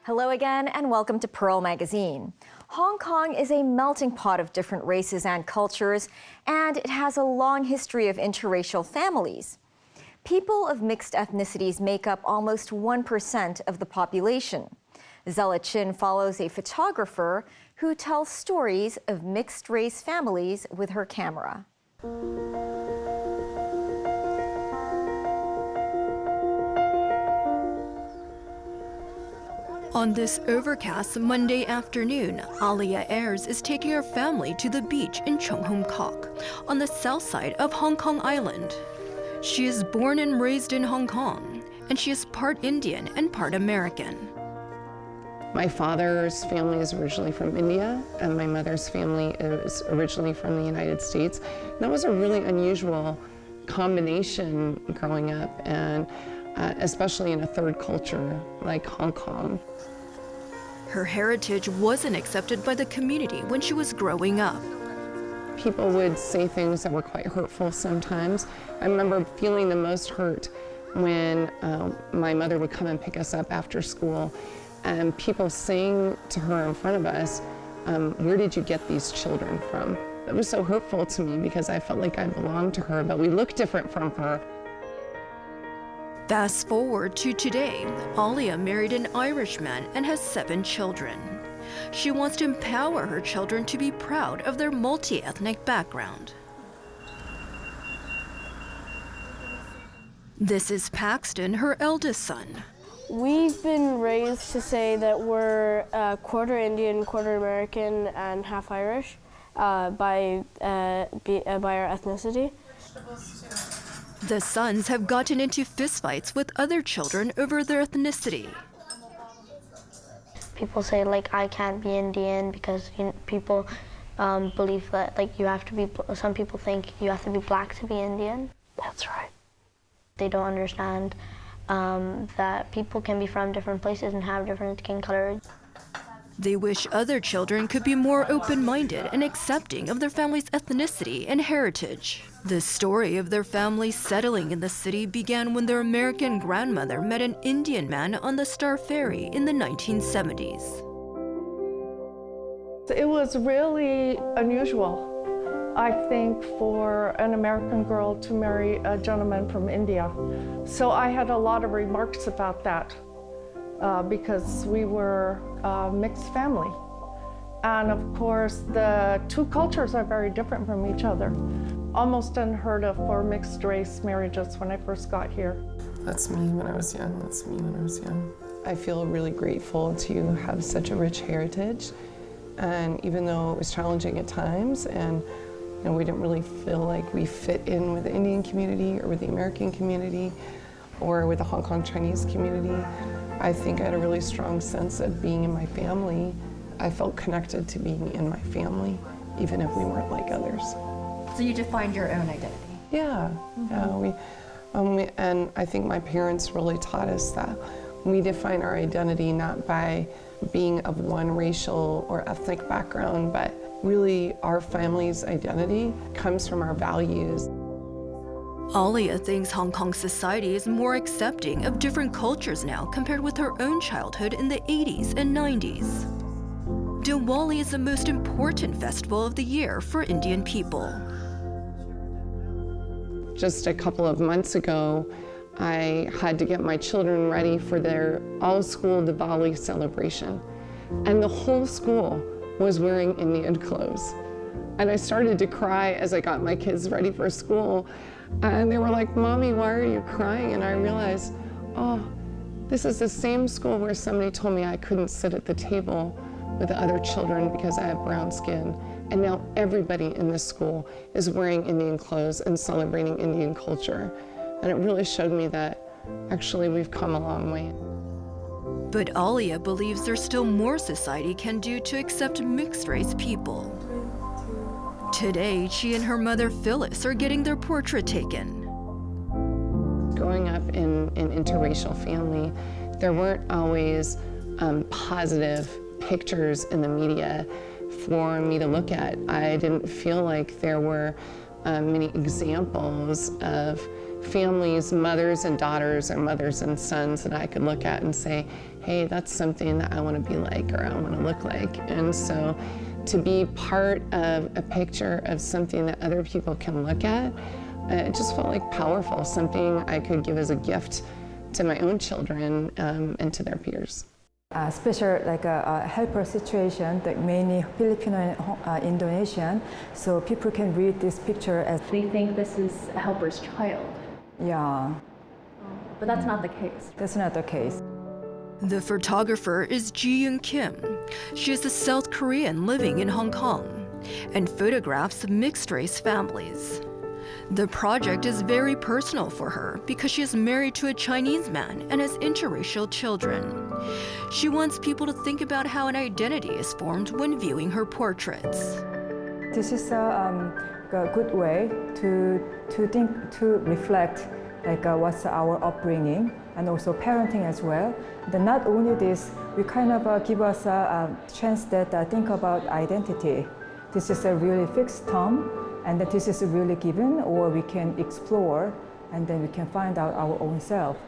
Hello again and welcome to Pearl Magazine. Hong Kong is a melting pot of different races and cultures, and it has a long history of interracial families. People of mixed ethnicities make up almost 1% of the population. Zela follows a photographer who tells stories of mixed-race families with her camera. On this overcast Monday afternoon, Alia Ayres is taking her family to the beach in Chung Hom Kok, on the south side of Hong Kong Island. She is born and raised in Hong Kong, and she is part Indian and part American. My father's family is originally from India, and my mother's family is originally from the United States. That was a really unusual combination growing up, and especially in a third culture like Hong Kong. Her heritage wasn't accepted by the community when she was growing up. People would say things that were quite hurtful sometimes. I remember feeling the most hurt when my mother would come and pick us up after school, and people saying to her in front of us, where did you get these children from? It was so hurtful to me because I felt like I belonged to her, but we looked different from her. Fast forward to today, Alia married an Irishman and has 7 children. She wants to empower her children to be proud of their multi-ethnic background. This is Paxton, her eldest son. We've been raised to say that we're quarter Indian, quarter American, and half Irish by our ethnicity. The sons have gotten into fistfights with other children over their ethnicity. People say, like, I can't be Indian because people believe that, like, you have to be, some people think you have to be black to be Indian. That's right. They don't understand that people can be from different places and have different skin colors. They wish other children could be more open-minded and accepting of their family's ethnicity and heritage. The story of their family settling in the city began when their American grandmother met an Indian man on the Star Ferry in the 1970s. It was really unusual, I think, for an American girl to marry a gentleman from India. So I had a lot of remarks about that. Because we were a mixed family. And of course, the two cultures are very different from each other. Almost unheard of for mixed race marriages when I first got here. That's me when I was young, that's me when I was young. I feel really grateful to have such a rich heritage. And even though it was challenging at times, and we didn't really feel like we fit in with the Indian community or with the American community or with the Hong Kong Chinese community, I think I had a really strong sense of being in my family. I felt connected to being in my family, even if we weren't like others. So you defined your own identity? Yeah, and I think my parents really taught us that we define our identity not by being of one racial or ethnic background, but really our family's identity comes from our values. Alia thinks Hong Kong society is more accepting of different cultures now compared with her own childhood in the 80s and 90s. Diwali is the most important festival of the year for Indian people. Just a couple of months ago, I had to get my children ready for their all-school Diwali celebration. And the whole school was wearing Indian clothes. And I started to cry as I got my kids ready for school. And they were like, "Mommy, why are you crying?" And I realized, oh, this is the same school where somebody told me I couldn't sit at the table with the other children because I have brown skin. And now everybody in this school is wearing Indian clothes and celebrating Indian culture. And it really showed me that actually we've come a long way. But Alia believes there's still more society can do to accept mixed-race people. Today, she and her mother Phyllis are getting their portrait taken. Growing up in an interracial family, there weren't always positive pictures in the media for me to look at. I didn't feel like there were many examples of families, mothers and daughters, or mothers and sons that I could look at and say, hey, that's something that I want to be like, or I want to look like. And so to be part of a picture of something that other people can look at, it just felt like powerful, something I could give as a gift to my own children and to their peers. Special like a helper situation, like mainly Filipino and Indonesian, so people can read this picture as They think this is a helper's child, yeah. but that's not the case. That's not the case. The photographer is Ji-yoon Kim. She is a South Korean living in Hong Kong and photographs mixed-race families. The project is very personal for her because she is married to a Chinese man and has interracial children. She wants people to think about how an identity is formed when viewing her portraits. This is a good way to think, to reflect like what's our upbringing and also parenting as well. Then not only this, we kind of give us a chance that think about identity. This is a really fixed term, and that this is really given, or we can explore, and then we can find out our own self.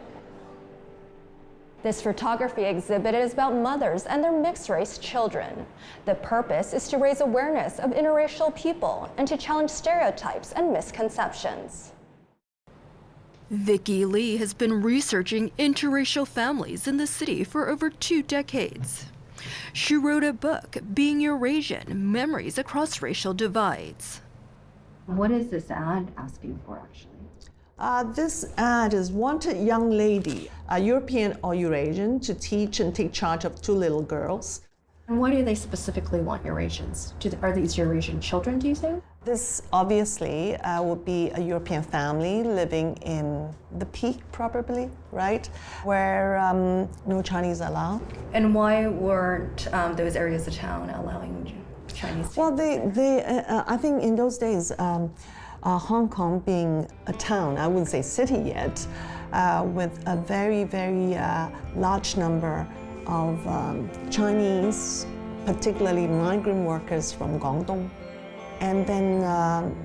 This photography exhibit is about mothers and their mixed-race children. The purpose is to raise awareness of interracial people and to challenge stereotypes and misconceptions. Vicky Lee has been researching interracial families in the city for over 2 decades. She wrote a book, Being Eurasian: Memories Across Racial Divides. What is this ad asking for, actually? This ad is wanted young lady, European or Eurasian, to teach and take charge of 2 little girls. And why do they specifically want Eurasians? Are these Eurasian children, do you think? This obviously would be a European family living in the Peak, probably, right? Where no Chinese allowed. And why weren't those areas of town allowing Chinese? Well, I think in those days, Hong Kong being a town, I wouldn't say city yet, with a very, very large number of Chinese, particularly migrant workers from Guangdong. And then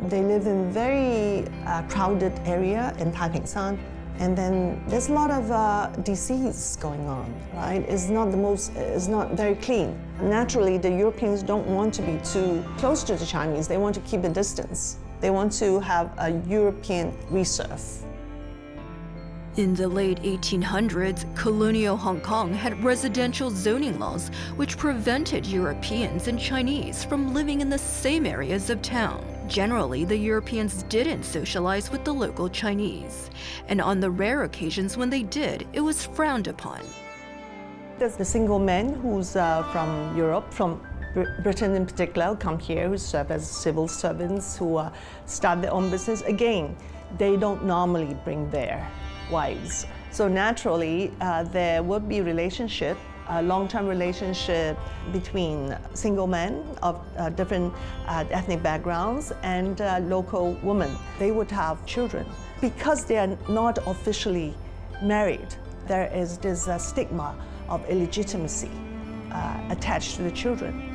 they live in very crowded area in Taiping San. And then there's a lot of disease going on, right? It's not very clean. Naturally, the Europeans don't want to be too close to the Chinese. They want to keep a distance. They want to have a European reserve. In the late 1800s, colonial Hong Kong had residential zoning laws which prevented Europeans and Chinese from living in the same areas of town. Generally, the Europeans didn't socialize with the local Chinese, and on the rare occasions when they did, it was frowned upon. There's the single men who's from Europe, from Britain in particular, come here, who serve as civil servants, who start their own business. Again, they don't normally bring their wives. So naturally, there would be relationship, a long-term relationship between single men of different ethnic backgrounds and local women. They would have children. Because they are not officially married, there is this stigma of illegitimacy attached to the children.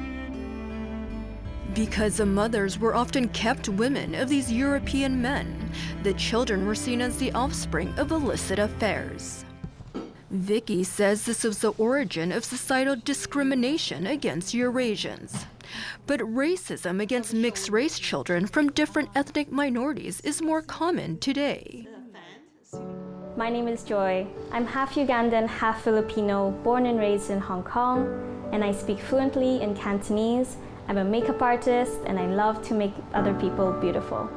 Because the mothers were often kept women of these European men, the children were seen as the offspring of illicit affairs. Vicky says this was the origin of societal discrimination against Eurasians. But racism against mixed-race children from different ethnic minorities is more common today. My name is Joy. I'm half Ugandan, half Filipino, born and raised in Hong Kong, and I speak fluently in Cantonese. I'm a makeup artist, and I love to make other people beautiful.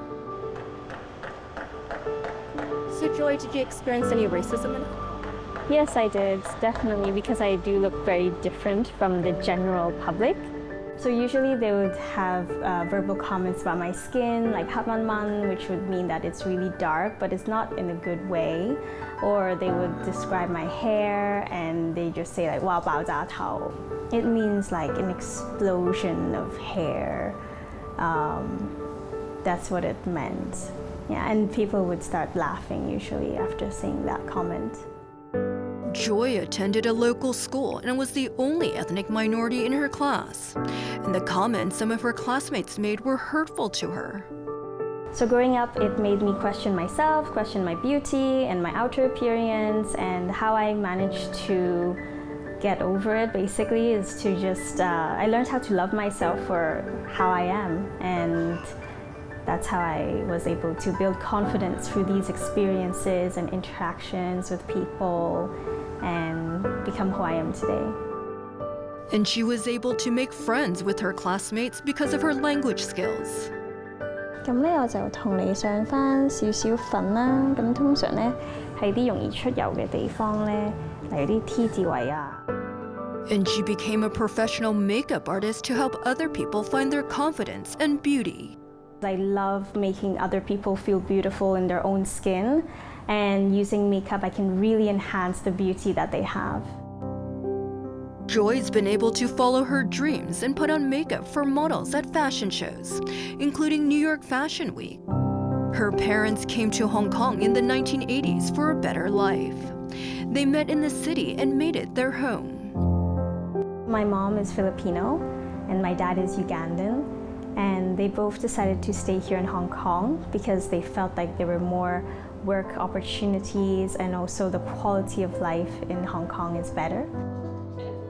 So Joy, did you experience any racism in Yes, I did, definitely, because I do look very different from the general public. So usually they would have verbal comments about my skin, like hatmanman, which would mean that it's really dark, but it's not in a good way. Or they would describe my hair, and they just say like, "Wow, bao zha tao." It means like an explosion of hair. That's what it meant. Yeah, and people would start laughing usually after saying that comment. Joy attended a local school and was the only ethnic minority in her class. And the comments some of her classmates made were hurtful to her. So growing up, it made me question myself, question my beauty and my outer appearance, and how I managed to get over it basically is to just, I learned how to love myself for how I am, and that's how I was able to build confidence through these experiences and interactions with people and become who I am today. And she was able to make friends with her classmates because of her language skills. 咁咧我就同你上返少少份啦，咁通常咧喺啲容易出遊嘅地方咧，例如啲 T 字位啊。And she became a professional makeup artist to help other people find their confidence and beauty. I love making other people feel beautiful in their own skin, and using makeup I can really enhance the beauty that they have. Joy's been able to follow her dreams and put on makeup for models at fashion shows, including New York Fashion Week. Her parents came to Hong Kong in the 1980s for a better life. They met in the city and made it their home. My mom is Filipino and my dad is Ugandan, and they both decided to stay here in Hong Kong because they felt like there were more work opportunities and also the quality of life in Hong Kong is better.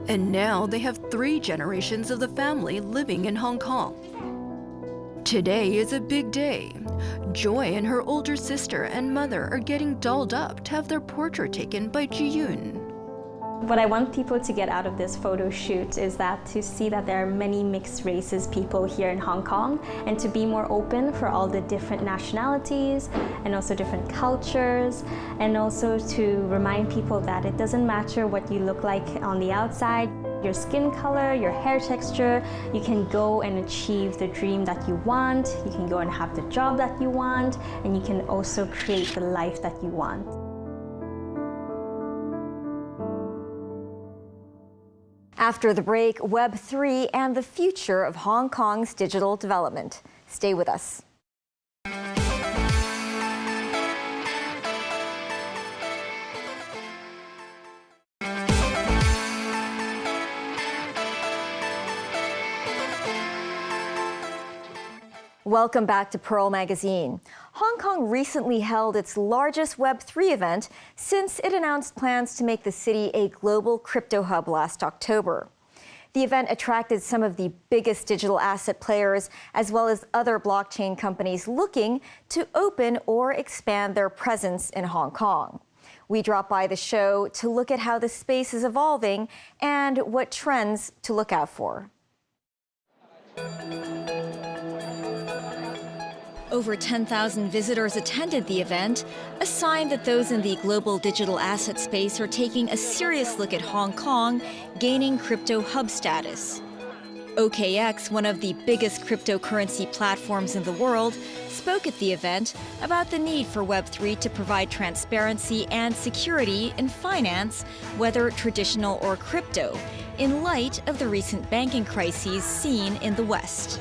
And now they have 3 generations of the family living in Hong Kong. Today is a big day. Joy and her older sister and mother are getting dolled up to have their portrait taken by Ji-yoon. What I want people to get out of this photo shoot is that to see that there are many mixed races people here in Hong Kong, and to be more open for all the different nationalities and also different cultures, and also to remind people that it doesn't matter what you look like on the outside, your skin color, your hair texture, you can go and achieve the dream that you want, you can go and have the job that you want, and you can also create the life that you want. After the break, Web3 and the future of Hong Kong's digital development. Stay with us. Welcome back to Pearl Magazine. Hong Kong recently held its largest Web3 event since it announced plans to make the city a global crypto hub last October. The event attracted some of the biggest digital asset players, as well as other blockchain companies looking to open or expand their presence in Hong Kong. We dropped by the show to look at how the space is evolving and what trends to look out for. Over 10,000 visitors attended the event, a sign that those in the global digital asset space are taking a serious look at Hong Kong gaining crypto hub status. OKX, one of the biggest cryptocurrency platforms in the world, spoke at the event about the need for Web3 to provide transparency and security in finance, whether traditional or crypto, in light of the recent banking crises seen in the West.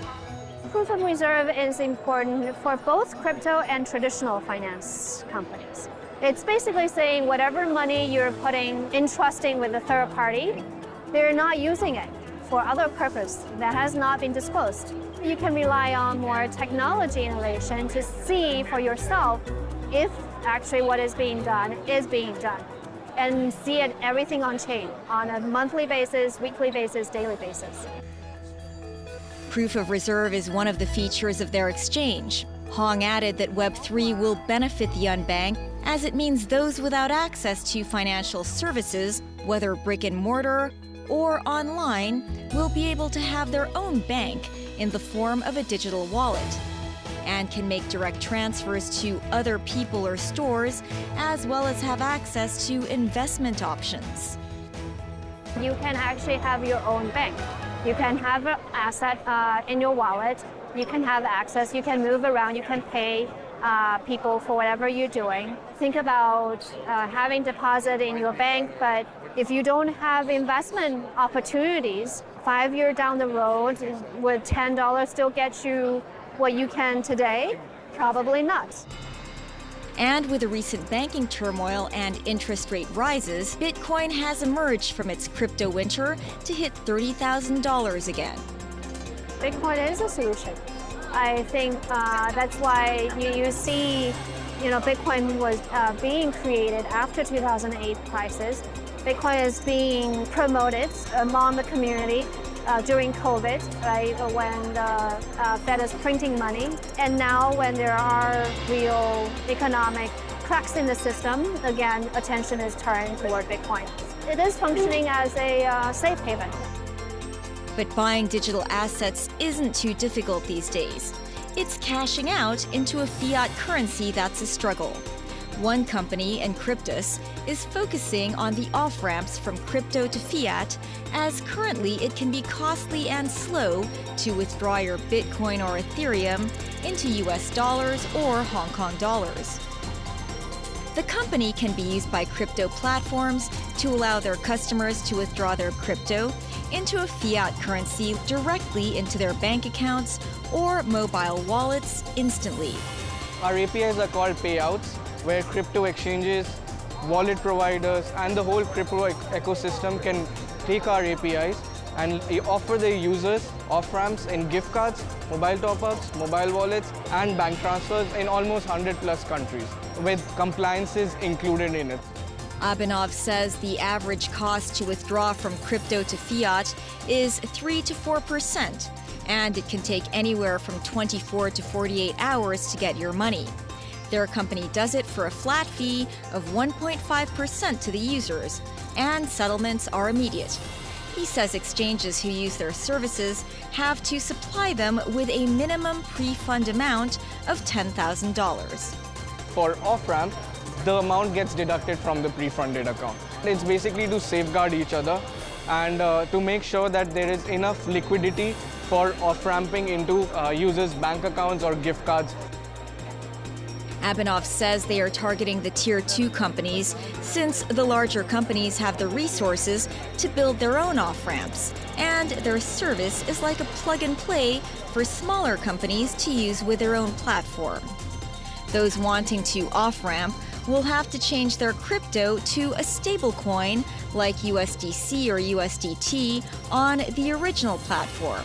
Proof of reserve is important for both crypto and traditional finance companies. It's basically saying whatever money you're entrusting with a third party, they're not using it for other purpose that has not been disclosed. You can rely on more technology innovation to see for yourself if actually what is being done, and see it everything on chain on a monthly basis, weekly basis, daily basis. Proof of reserve is one of the features of their exchange. Hong added that Web3 will benefit the unbanked, as it means those without access to financial services, whether brick and mortar or online, will be able to have their own bank in the form of a digital wallet, and can make direct transfers to other people or stores, as well as have access to investment options. You can actually have your own bank. You can have an asset in your wallet. You can have access. You can move around. You can pay people for whatever you're doing. Think about having deposit in your bank, but if you don't have investment opportunities, 5 years down the road, would $10 still get you what you can today? Probably not. And with the recent banking turmoil and interest rate rises, Bitcoin has emerged from its crypto winter to hit $30,000 again. Bitcoin is a solution. I think that's why you see, Bitcoin was being created after 2008 crisis. Bitcoin is being promoted among the community during COVID, right, when the Fed is printing money. And now when there are real economic cracks in the system, again, attention is turned toward Bitcoin. It is functioning as a safe haven. But buying digital assets isn't too difficult these days. It's cashing out into a fiat currency that's a struggle. One company, Encryptus, is focusing on the off-ramps from crypto to fiat, as currently it can be costly and slow to withdraw your Bitcoin or Ethereum into US dollars or Hong Kong dollars. The company can be used by crypto platforms to allow their customers to withdraw their crypto into a fiat currency directly into their bank accounts or mobile wallets instantly. Our APIs are called payouts, where crypto exchanges, wallet providers, and the whole crypto ecosystem can take our APIs and offer their users off-ramps in gift cards, mobile top-ups, mobile wallets, and bank transfers in almost 100+ countries, with compliances included in it. Abhinav says the average cost to withdraw from crypto to fiat is 3 to 4%, and it can take anywhere from 24 to 48 hours to get your money. Their company does it for a flat fee of 1.5% to the users, and settlements are immediate. He says exchanges who use their services have to supply them with a minimum pre-fund amount of $10,000. For off-ramp, the amount gets deducted from the pre-funded account. It's basically to safeguard each other and to make sure that there is enough liquidity for off-ramping into users' bank accounts or gift cards. Abhinav says they are targeting the Tier 2 companies since the larger companies have the resources to build their own off-ramps, and their service is like a plug-and-play for smaller companies to use with their own platform. Those wanting to off-ramp will have to change their crypto to a stablecoin like USDC or USDT on the original platform.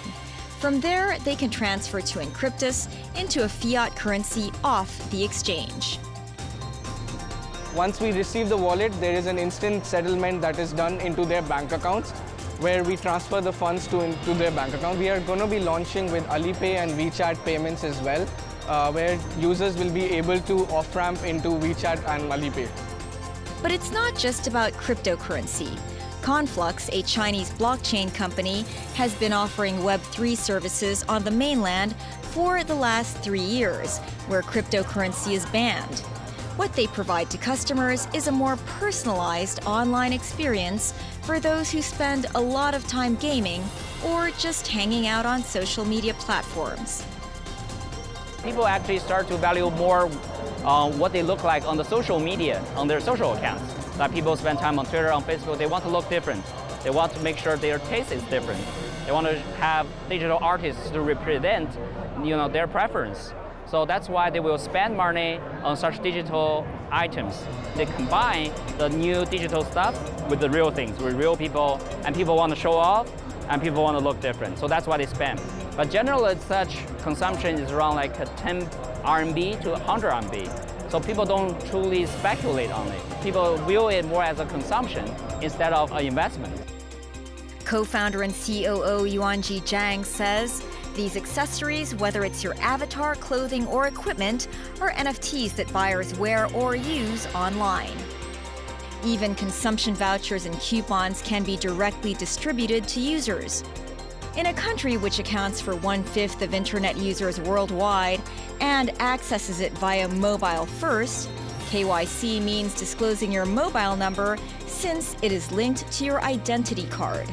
From there, they can transfer to Encryptus into a fiat currency off the exchange. Once we receive the wallet, there is an instant settlement that is done into their bank accounts, where we transfer the funds into their bank account. We are going to be launching with Alipay and WeChat payments as well, where users will be able to off-ramp into WeChat and Alipay. But it's not just about cryptocurrency. Conflux, a Chinese blockchain company, has been offering Web3 services on the mainland for the last 3 years, where cryptocurrency is banned. What they provide to customers is a more personalized online experience for those who spend a lot of time gaming or just hanging out on social media platforms. People actually start to value more what they look like on the social media, on their social accounts. Like people spend time on Twitter, on Facebook, they want to look different. They want to make sure their taste is different. They want to have digital artists to represent, their preference. So that's why they will spend money on such digital items. They combine the new digital stuff with the real things, with real people, and people want to show off, and people want to look different. So that's why they spend. But generally, such consumption is around like 10 RMB to 100 RMB. So people don't truly speculate on it. People view it more as a consumption instead of an investment. Co-founder and COO Yuanji Zhang says these accessories, whether it's your avatar, clothing, or equipment, are NFTs that buyers wear or use online. Even consumption vouchers and coupons can be directly distributed to users. In a country which accounts for 1/5 of internet users worldwide and accesses it via mobile first, KYC means disclosing your mobile number since it is linked to your identity card.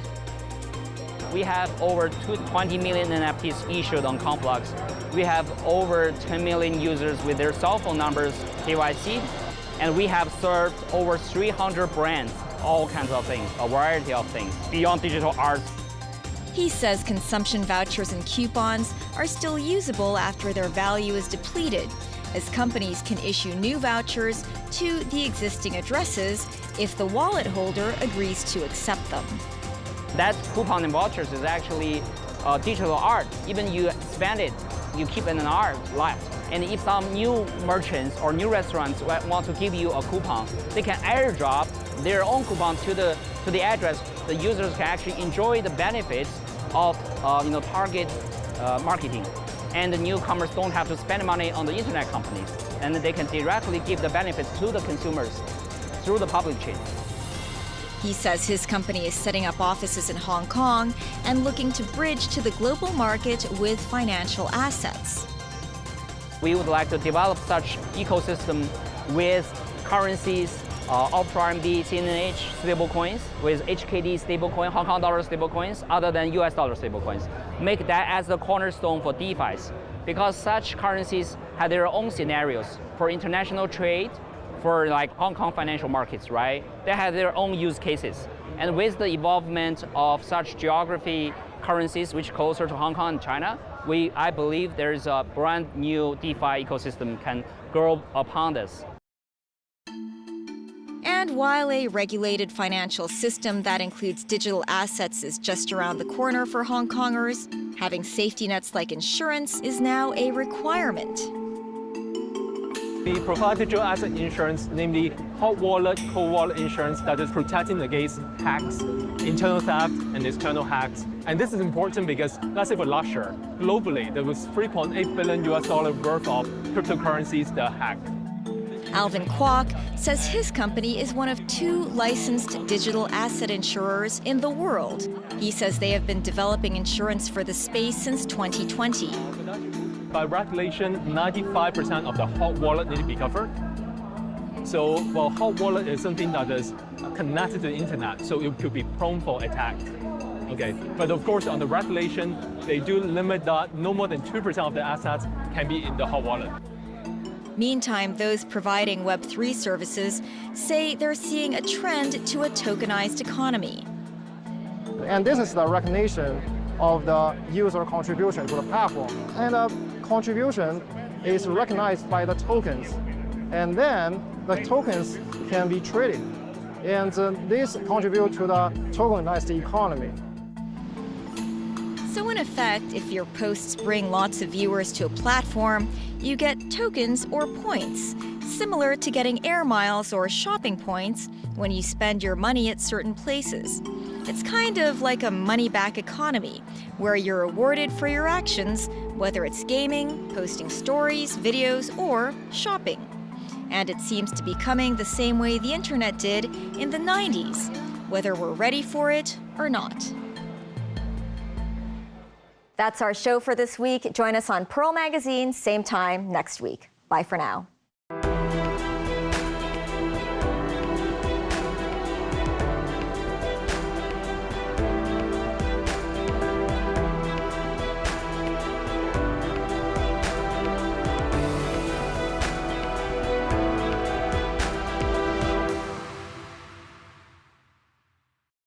We have over 20 million NFTs issued on Conflux. We have over 10 million users with their cell phone numbers KYC, and we have served over 300 brands, all kinds of things, a variety of things, beyond digital art. He says consumption vouchers and coupons are still usable after their value is depleted, as companies can issue new vouchers to the existing addresses if the wallet holder agrees to accept them. That coupon and vouchers is actually digital art. Even you spend it you keep an hour left. And if some new merchants or new restaurants want to give you a coupon, they can airdrop their own coupon to the address. The users can actually enjoy the benefits of target marketing. And the newcomers don't have to spend money on the internet companies, and they can directly give the benefits to the consumers through the public chain. He says his company is setting up offices in Hong Kong and looking to bridge to the global market with financial assets. We would like to develop such ecosystem with currencies, off-RMB, CNH stablecoins, with HKD stablecoin, Hong Kong dollar stablecoins, other than US dollar stablecoins. Make that as the cornerstone for DeFis, because such currencies have their own scenarios for international trade, for like Hong Kong financial markets, right? They have their own use cases. And with the evolvement of such geography currencies, which closer to Hong Kong and China, I believe there is a brand new DeFi ecosystem can grow upon this. And while a regulated financial system that includes digital assets is just around the corner for Hong Kongers, having safety nets like insurance is now a requirement. We provide digital asset insurance, namely hot wallet, cold wallet insurance that is protecting against hacks, internal theft, and external hacks. And this is important because, let's say for last year, globally, there was $3.8 billion worth of cryptocurrencies that hacked. Alvin Kwok says his company is one of 2 licensed digital asset insurers in the world. He says they have been developing insurance for the space since 2020. By regulation, 95% of the hot wallet need to be covered. So, well, hot wallet is something that is connected to the internet, so it could be prone for attack. Okay, but of course, on the regulation, they do limit that no more than 2% of the assets can be in the hot wallet. Meantime, those providing Web3 services say they're seeing a trend to a tokenized economy. And this is the recognition of the user contribution to the platform. And the contribution is recognized by the tokens. And then the tokens can be traded. And this contributes to the tokenized economy. So in effect, if your posts bring lots of viewers to a platform, you get tokens or points, similar to getting air miles or shopping points when you spend your money at certain places. It's kind of like a money-back economy, where you're rewarded for your actions, whether it's gaming, posting stories, videos, or shopping. And it seems to be coming the same way the internet did in the 90s, whether we're ready for it or not. That's our show for this week. Join us on Pearl Magazine, same time next week. Bye for now.